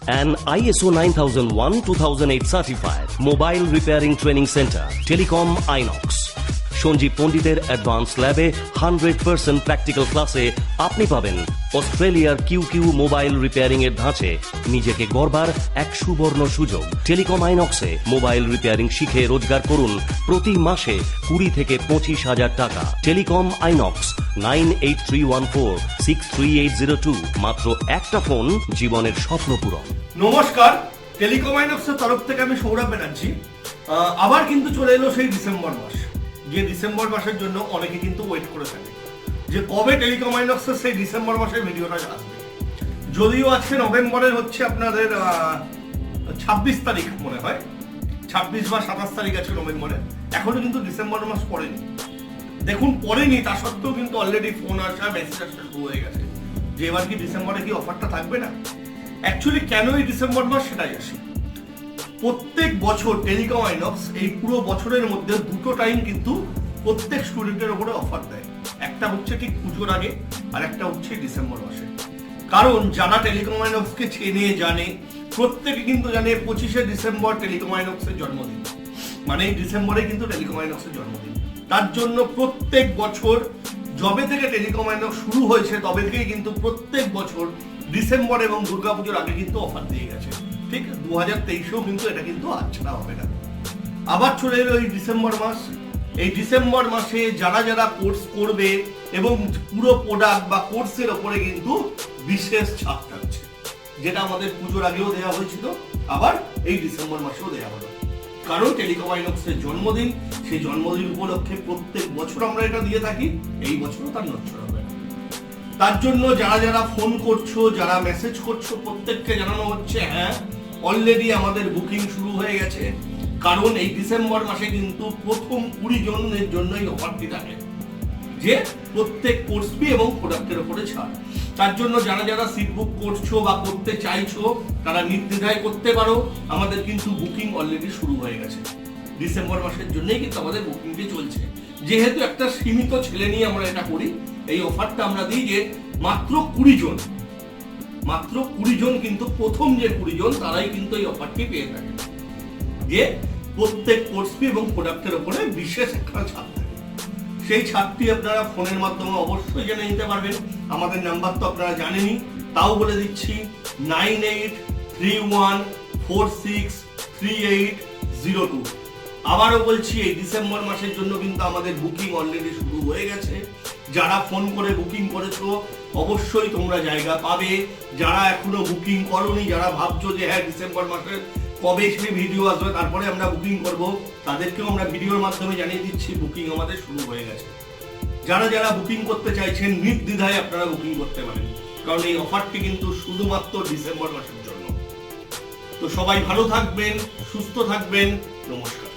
An ISO 9001-2008 certified mobile repairing training center, Telecom আইনক। সঞ্জীব পণ্ডিতের advance ল্যাবে 100% প্র্যাকটিক্যাল ক্লাসে আপনি পাবেন অস্ট্রেলিয়ার কিউ মোবাইল রিপেয়ারিং এর ধাঁচে নিজেকে গড়বার এক সুবর্ণ সুযোগ। টেলিকম আইনক্সে মোবাইল রিপেয়ারিং শিখে রোজগার করুন প্রতি মাসে 20 থেকে 25,000 টাকা। Telecom INOX 9831463802। মাত্র একটা ফোন, জীবনের স্বপ্ন পূরণ। নমস্কার, টেলিকম আইনক্সের তরফ থেকে আমি সৌরভ ব্যানার্জি। আবার কিন্তু চলে এলো সেই ডিসেম্বর মাস, যে ডিসেম্বর মাসের জন্য অনেকে কিন্তু ওয়েট করে থাকে যে কবে টেলিকম আইনক্সের সেই ডিসেম্বর মাসের ভিডিওটা আসবে। যদিও আজকে নভেম্বরের হচ্ছে আপনাদের 26 তারিখ মনে হয়, 26 বা 27 তারিখ আছে নভেম্বরের, এখনো কিন্তু ডিসেম্বর মাস পড়েনি। দেখুন পড়েনি, তা সত্ত্বেও কিন্তু অলরেডি ফোন আসা, মেসেজ আসা শুরু হয়ে গেছে যে এবার কি ডিসেম্বরে কি অফারটা থাকবে না। অ্যাকচুয়ালি কেন এই ডিসেম্বর মাস সেটাই আসি। প্রত্যেক বছর টেলিকম আইনক্স এই পুরো বছরের মধ্যে দুটো টাইম কিন্তু প্রত্যেক স্টুডেন্টের উপরে অফার দেয়। একটা হচ্ছে ঠিক পুজোর আগে, আর একটা হচ্ছে ডিসেম্বর মাসে। কারণ যারা টেলিকম আইনক্সকে চেনে জানে, প্রত্যেকে কিন্তু জানে 25শে ডিসেম্বর টেলিকম আইনক্সের জন্মদিন, মানে এই ডিসেম্বরে কিন্তু টেলিকম আইনক্সের জন্মদিন। তার জন্য প্রত্যেক বছর যবে থেকে টেলিকম আইনক্স শুরু হয়েছে তবে থেকেই কিন্তু প্রত্যেক বছর ডিসেম্বর এবং দুর্গাপুজোর আগে কিন্তু অফার দিয়ে গেছে। ঠিক 2023-এও কিন্তু এটা কিন্তু আচ্ছা হবে না। আবার চলে এলো এই ডিসেম্বর মাস। এই ডিসেম্বর মাসে যারা যারা কোর্স করবে এবং পুরো প্রোডাক্ট বা কোর্সের ওপরে কিন্তু বিশেষ ছাড় থাকছে, যেটা আমাদের পুজোর আগেও দেওয়া হয়েছিল, আবার এই ডিসেম্বর মাসেও দেওয়া হলো। কারণ টেলিকম আইনক্সের জন্মদিন, সেই জন্মদিন উপলক্ষে প্রত্যেক বছর আমরা এটা দিয়ে থাকি, এই বছরও তার নড়চড় হবে না। তার জন্য যারা যারা ফোন করছো, যারা মেসেজ করছো, প্রত্যেককে জানানো হচ্ছে হ্যাঁ অলরেডি আমাদের বুকিং শুরু হয়ে গেছে। কারণ এই ডিসেম্বর মাসে কিন্তু প্রথম 20 জনের জন্যই অফারটি থাকে, যে প্রত্যেক কোর্স ফি এবং প্রোডাক্টের উপরে ছাড়। তার জন্য যারা যারা সিট বুক করছো বা করতে চাইছো তারা নির্দ্বিধায় করতে পারো। আমাদের কিন্তু বুকিং অলরেডি শুরু হয়ে গেছে। ডিসেম্বর মাসের জন্যই কিন্তু আমাদের বুকিংটি চলছে। যেহেতু একটা সীমিত ছেলে নিয়ে আমরা এটা করি, এই অফারটা আমরা দিই যে মাত্র 20 জন, মাত্র 20 জন কিন্তু প্রথম যে 20 জন তারাই কিন্তু এই অফারটি পেয়ে থাকে, যে প্রত্যেক কোর্স ফি এবং প্রোডাক্টের উপরে বিশেষ একটা ছাড় থাকে। সেই ছাড়টি আপনারা ফোনের মাধ্যমে অবশ্যই জেনে নিতে পারবেন। আমাদের নাম্বার তো আপনারা জানেনই, তাও বলে দিচ্ছি 9831463802। আবারও বলছি, এই ডিসেম্বর মাসের জন্য কিন্তু আমাদের বুকিং অলরেডি শুরু হয়ে গেছে। যারা ফোন করে বুকিং করেছো অবশ্যই তোমরা জায়গা পাবে। যারা এখনো বুকিং করোনি, যারা ভাবছো যে হ্যাঁ ডিসেম্বর মাসের কবে সেই ভিডিও আসবে তারপরে আমরা বুকিং করব, তাদেরকেও আমরা ভিডিওর মাধ্যমে জানিয়ে দিচ্ছি বুকিং আমাদের শুরু হয়ে গেছে। যারা যারা বুকিং করতে চাইছেন নির্দ্বিধায় আপনারা বুকিং করতে পারেন, কারণ এই অফারটি কিন্তু শুধুমাত্র ডিসেম্বর মাসের জন্য। তো সবাই ভালো থাকবেন, সুস্থ থাকবেন, নমস্কার।